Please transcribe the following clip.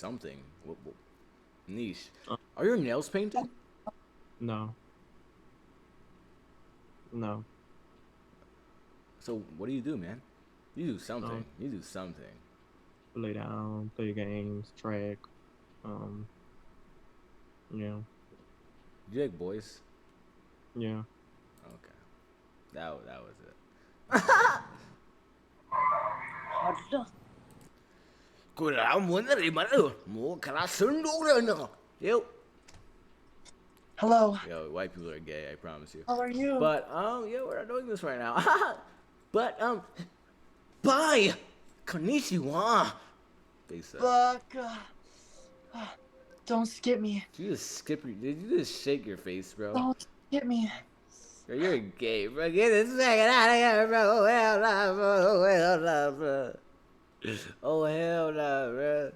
something. Niche. Uh, Are your nails painted? no, no. So what do you do, man? You do something. Um, You do something. lay down, play games, track. Um, yeah, Jig boys. yeah. Okay. That was it. Hard. Cô đã muốn gì mà được. Mua cả lá sướng đủ rồi nữa. Yo. Hello. Yo, white people are gay, I promise you. How are you? But yeah, we're not doing this right now. But bye. Konnichiwa. Face up. Fuck. Don't skip me. Did you just skip your? Did you just shake your face, bro? Don't skip me. Bro, you're gay, bro. Get this second out of here, bro. Hell nah, bro. Hell nah, bro. Oh hell nah, bro.